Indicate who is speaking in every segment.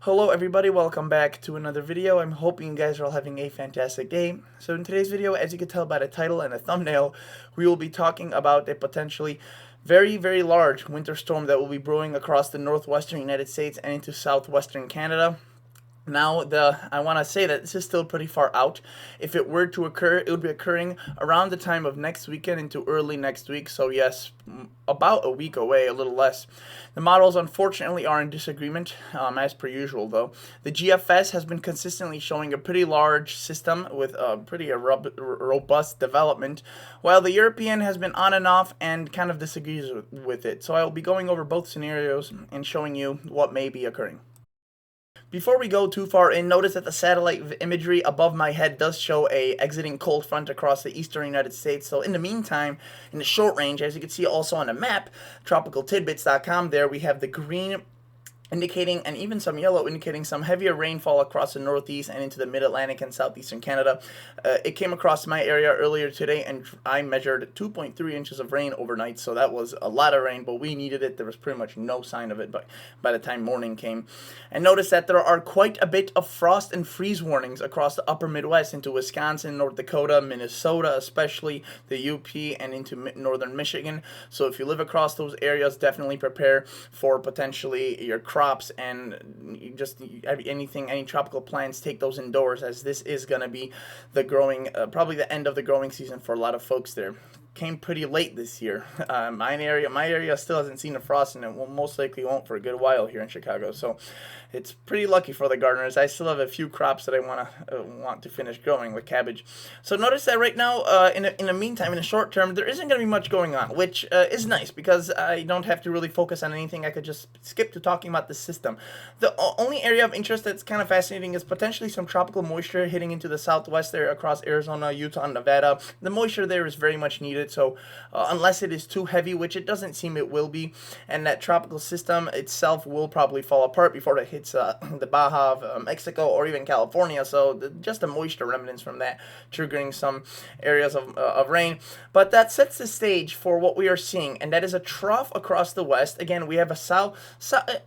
Speaker 1: Hello everybody, welcome back to another video. I'm hoping you guys are all having a fantastic day. So in today's video, as you can tell by the title and the thumbnail, we will be talking about a potentially very large winter storm that will be brewing across the northwestern United States and into southwestern Canada. Now, I want to say that this is still pretty far out. If it were to occur, it would be occurring around the time of next weekend into early next week. So yes, about a week away, a little less. The models, unfortunately, are in disagreement, as per usual, though. The GFS has been consistently showing a pretty large system with a pretty robust development, while the European has been on and off and kind of disagrees with it. So I will be going over both scenarios and showing you what may be occurring. Before we go too far in, notice that the satellite imagery above my head does show a exiting cold front across the eastern United States. So in the meantime, in the short range, as you can see also on the map, tropicaltidbits.com, there we have the green indicating, and even some yellow indicating some heavier rainfall across the northeast and into the mid-Atlantic and southeastern Canada. It came across my area earlier today, and I measured 2.3 inches of rain overnight, so that was a lot of rain, but we needed it. There was pretty much no sign of it by the time morning came. And notice that there are quite a bit of frost and freeze warnings across the upper Midwest into Wisconsin, North Dakota, Minnesota, especially the UP, and into northern Michigan. So if you live across those areas, definitely prepare for potentially your crops and just any tropical plants. Take those indoors, as this is going to be the growing, probably the end of the growing season for a lot of folks there. Came pretty late this year. My area still hasn't seen the frost, and it will most likely won't for a good while here in Chicago. So it's pretty lucky for the gardeners. I still have a few crops that I want to finish growing, like cabbage. So notice that right now, in the meantime, in the short term, there isn't going to be much going on, which is nice because I don't have to really focus on anything. I could just skip to talking about the system. The only area of interest that's kind of fascinating is potentially some tropical moisture hitting into the southwest there across Arizona, Utah, and Nevada. The moisture there is very much needed. So unless it is too heavy, which it doesn't seem it will be, and that tropical system itself will probably fall apart before it hits the Baja of Mexico or even California. So just the moisture remnants from that triggering some areas of rain. But that sets the stage for what we are seeing, and that is a trough across the west. Again, we have a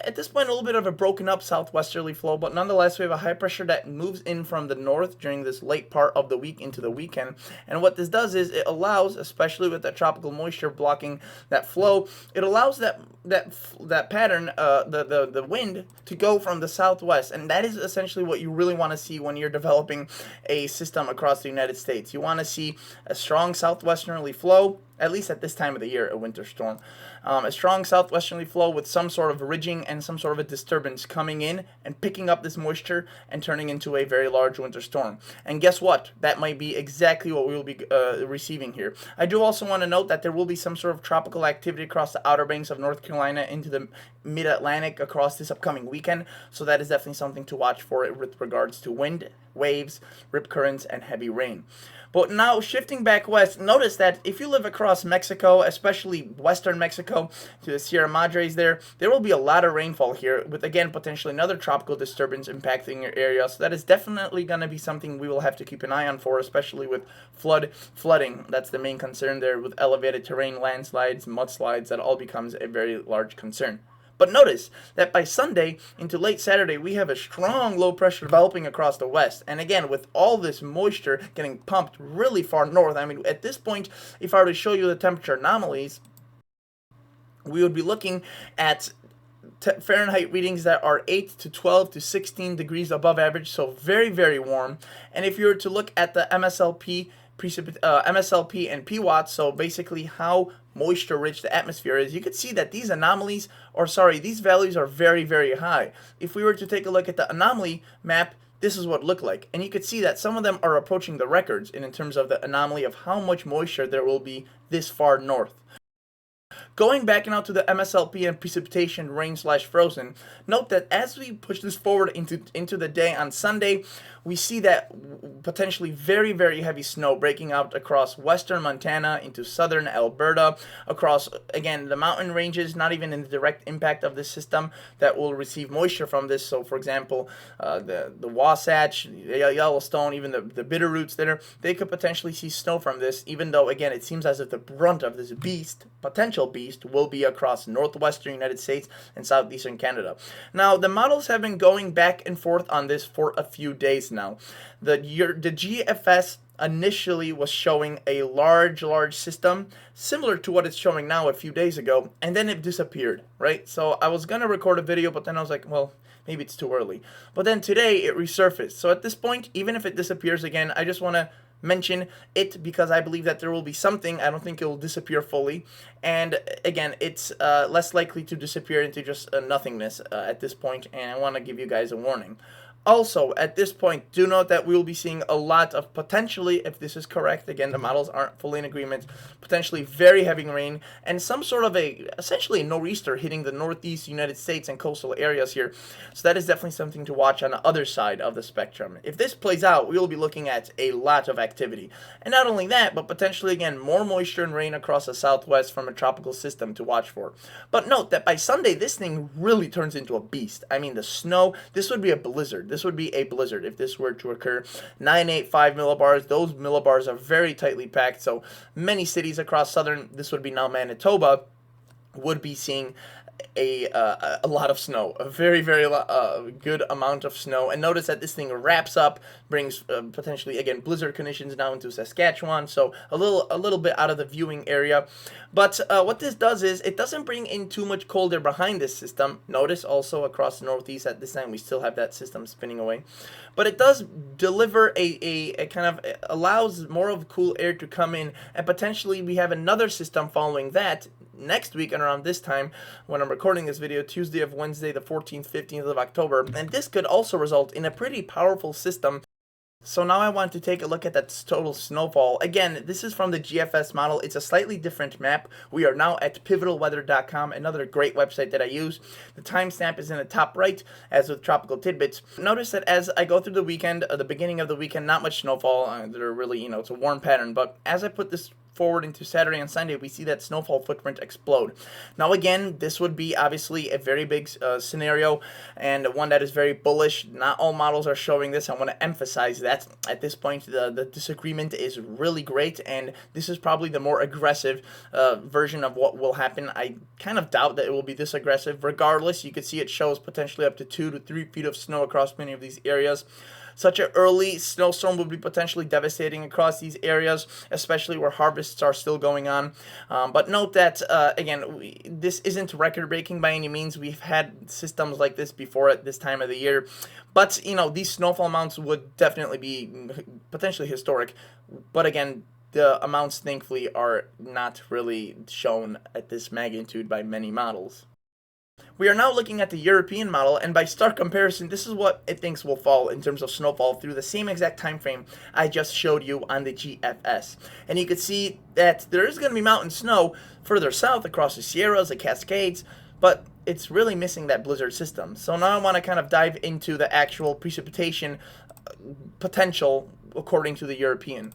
Speaker 1: at this point a little bit of a broken up southwesterly flow, but nonetheless we have a high pressure that moves in from the north during this late part of the week into the weekend. And what this does is it allows, especially with that tropical moisture blocking that flow, it allows that pattern, the wind, to go from the southwest, and that is essentially what you really want to see when you're developing a system across the United States. You want to see a strong southwesterly flow, at least at this time of the year, a winter storm. A strong southwesterly flow with some sort of ridging and some sort of a disturbance coming in and picking up this moisture and turning into a very large winter storm. And guess what? That might be exactly what we will be receiving here. I do also want to note that there will be some sort of tropical activity across the Outer Banks of North Carolina into the mid-Atlantic across this upcoming weekend, so that is definitely something to watch for with regards to wind, waves, rip currents, and heavy rain. But now, shifting back west, notice that if you live across Mexico, especially western Mexico, to the Sierra Madres there will be a lot of rainfall here, with, again, potentially another tropical disturbance impacting your area. So that is definitely going to be something we will have to keep an eye on for, especially with flooding. That's the main concern there, with elevated terrain, landslides, mudslides. That all becomes a very large concern. But notice that by Sunday into late Saturday, we have a strong low pressure developing across the west. And again, with all this moisture getting pumped really far north, I mean, at this point, if I were to show you the temperature anomalies, we would be looking at Fahrenheit readings that are 8 to 12 to 16 degrees above average, so very warm. And if you were to look at the MSLP and PWatts, so basically how moisture rich the atmosphere is, you could see that these these values are very high. If we were to take a look at the anomaly map, this is what it looked like, and you could see that some of them are approaching the records in terms of the anomaly of how much moisture there will be this far north. Going back now to the MSLP and precipitation rain/frozen, note that as we push this forward into the day on Sunday, we see that potentially very heavy snow breaking out across western Montana into southern Alberta, across, again, the mountain ranges, not even in the direct impact of this system, that will receive moisture from this. So, for example, the Wasatch, Yellowstone, even the Bitterroots there, they could potentially see snow from this, even though, again, it seems as if the brunt of this potential beast, northeast will be across northwestern United States and southeastern Canada. Now, the models have been going back and forth on this for a few days now. The GFS initially was showing a large system similar to what it's showing now a few days ago, and then it disappeared, right? So I was gonna record a video, but then I was like, well, maybe it's too early. But then today it resurfaced. So at this point, even if it disappears again, I just want to mention it because I believe that there will be something. I don't think it will disappear fully. And again, it's less likely to disappear into just nothingness at this point, and I want to give you guys a warning. Also, at this point, do note that we will be seeing a lot of potentially, if this is correct, again, the models aren't fully in agreement, potentially very heavy rain, and some sort of essentially a nor'easter hitting the northeast United States and coastal areas here. So that is definitely something to watch on the other side of the spectrum. If this plays out, we will be looking at a lot of activity. And not only that, but potentially, again, more moisture and rain across the southwest from a tropical system to watch for. But note that by Sunday, this thing really turns into a beast. I mean, the snow, this would be a blizzard. This would be a blizzard if this were to occur. 985 millibars. Those millibars are very tightly packed. So many cities across southern, this would be now Manitoba, would be seeing a lot of snow, a very good amount of snow. And notice that this thing wraps up, brings potentially again blizzard conditions now into Saskatchewan, so a little bit out of the viewing area. But what this does is it doesn't bring in too much cold air behind this system. Notice also across the northeast at this time we still have that system spinning away, but it does deliver a kind of allows more of cool air to come in, and potentially we have another system following that next week and around this time when I'm recording this video, Tuesday of Wednesday the 14th 15th of October, and this could also result in a pretty powerful system. So now I want to take a look at that total snowfall. Again, this is from the GFS model. It's a slightly different map. We are now at pivotalweather.com, another great website that I use. The timestamp is in the top right, as with Tropical Tidbits. Notice that as I go through the weekend, the beginning of the weekend, not much snowfall. They're really, it's a warm pattern. But as I put this forward into Saturday and Sunday, we see that snowfall footprint explode. Now again, this would be obviously a very big scenario and one that is very bullish. Not all models are showing this. I want to emphasize that at this point the disagreement is really great, and this is probably the more aggressive version of what will happen. I kind of doubt that it will be this aggressive. Regardless, you can see it shows potentially up to 2 to 3 feet of snow across many of these areas. Such an early snowstorm would be potentially devastating across these areas, especially where harvests are still going on. But note that, again, this isn't record-breaking by any means. We've had systems like this before at this time of the year. But, these snowfall amounts would definitely be potentially historic. But again, the amounts, thankfully, are not really shown at this magnitude by many models. We are now looking at the European model, and by stark comparison, this is what it thinks will fall in terms of snowfall through the same exact time frame I just showed you on the GFS. And you can see that there is going to be mountain snow further south across the Sierras, the Cascades, but it's really missing that blizzard system. So now I want to kind of dive into the actual precipitation potential according to the European.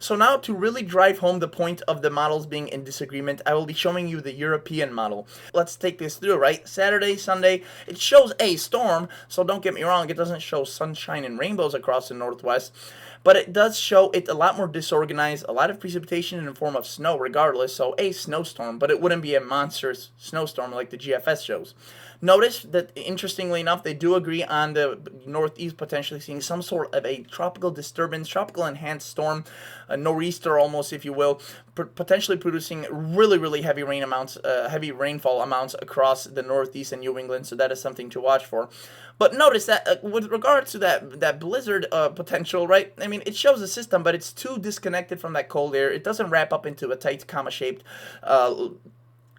Speaker 1: So now to really drive home the point of the models being in disagreement, I will be showing you the European model. Let's take this through, right? Saturday, Sunday, it shows a storm, so don't get me wrong, it doesn't show sunshine and rainbows across the northwest, but it does show it a lot more disorganized, a lot of precipitation in the form of snow regardless, so a snowstorm, but it wouldn't be a monstrous snowstorm like the GFS shows. Notice that, interestingly enough, they do agree on the northeast potentially seeing some sort of a tropical disturbance, tropical enhanced storm, a nor'easter almost, if you will, potentially producing really heavy rain amounts, heavy rainfall amounts across the northeast and New England. So that is something to watch for. But notice that with regards to that blizzard potential, right? I mean, it shows a system, but it's too disconnected from that cold air. It doesn't wrap up into a tight comma-shaped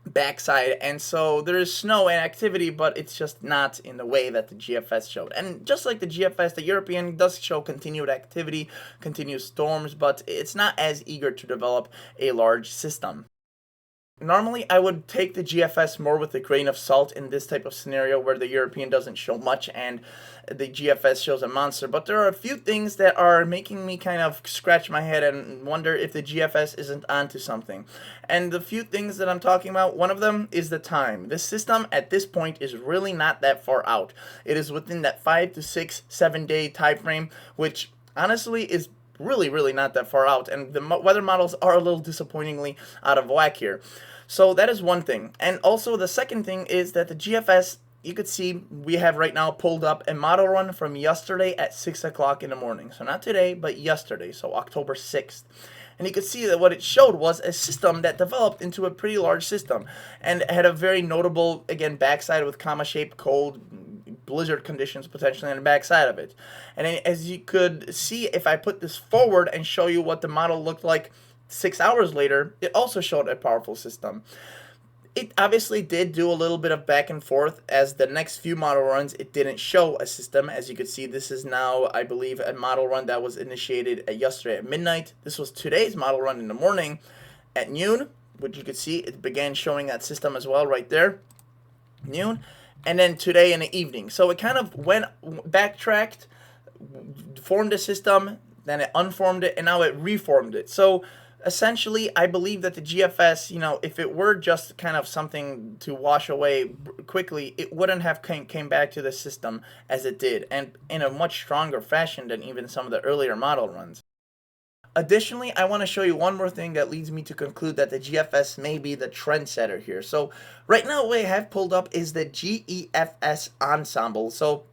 Speaker 1: backside, and so there is snow and activity, but it's just not in the way that the GFS showed. And just like the GFS, the European does show continued activity, continuous storms, but it's not as eager to develop a large system. Normally, I would take the GFS more with a grain of salt in this type of scenario where the European doesn't show much and the GFS shows a monster. But there are a few things that are making me kind of scratch my head and wonder if the GFS isn't onto something. And the few things that I'm talking about, one of them is the time. This system at this point is really not that far out. It is within that 5 to 6, 7 day time frame, which honestly is really, really not that far out, and the weather models are a little disappointingly out of whack here. So that is one thing. And also the second thing is that the GFS, you could see we have right now pulled up a model run from yesterday at 6 o'clock in the morning. So not today, but yesterday, so October 6th. And you could see that what it showed was a system that developed into a pretty large system and had a very notable, again, backside with comma-shaped cold blizzard conditions potentially on the backside of it. And as you could see, if I put this forward and show you what the model looked like 6 hours later, it also showed a powerful system. It obviously did do a little bit of back and forth, as the next few model runs it didn't show a system. As you can see, this is now, I believe, a model run that was initiated yesterday at midnight. This was today's model run in the morning at noon, which you could see it began showing that system as well right there, noon, and then today in the evening. So it kind of backtracked, formed a system, then it unformed it, and now it reformed it. So essentially, I believe that the GFS, if it were just kind of something to wash away quickly, it wouldn't have came back to the system as it did, and in a much stronger fashion than even some of the earlier model runs. Additionally, I want to show you one more thing that leads me to conclude that the GFS may be the trendsetter here. So right now what I have pulled up is the GEFS Ensemble. So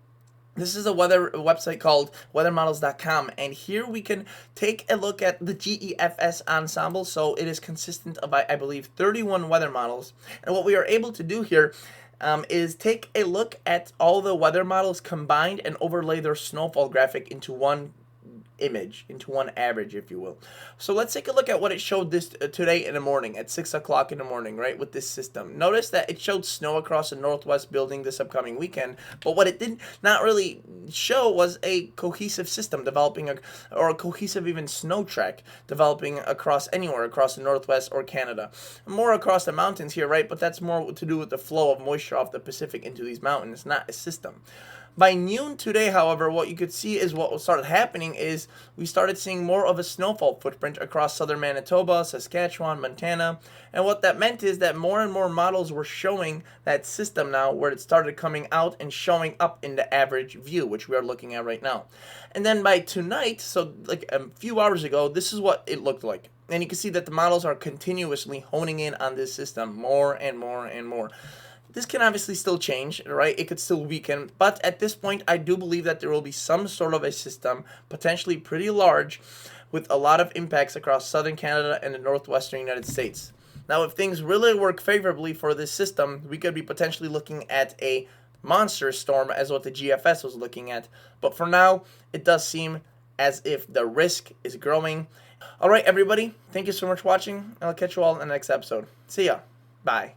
Speaker 1: this is a website called weathermodels.com, and here we can take a look at the GEFS Ensemble. So it is consistent of, I believe, 31 weather models. And what we are able to do here is take a look at all the weather models combined and overlay their snowfall graphic into one image, into one average, if you will. So let's take a look at what it showed this today in the morning at 6 o'clock in the morning, right, with this system. Notice that it showed snow across the northwest building this upcoming weekend, but what it did not really show was a cohesive system developing, or a cohesive even snow track developing across anywhere across the northwest or Canada. More across the mountains here, right, but that's more to do with the flow of moisture off the Pacific into these mountains, not a system. By noon today, however, what you could see is what started happening is we started seeing more of a snowfall footprint across southern Manitoba, Saskatchewan, Montana, and what that meant is that more and more models were showing that system now, where it started coming out and showing up in the average view, which we are looking at right now. And then by tonight, so like a few hours ago, this is what it looked like. And you can see that the models are continuously honing in on this system more and more and more. This can obviously still change, right? It could still weaken, but at this point, I do believe that there will be some sort of a system, potentially pretty large, with a lot of impacts across southern Canada and the northwestern United States. Now, if things really work favorably for this system, we could be potentially looking at a monster storm as what the GFS was looking at. But for now, it does seem as if the risk is growing. All right, everybody, thank you so much for watching. I'll catch you all in the next episode. See ya. Bye.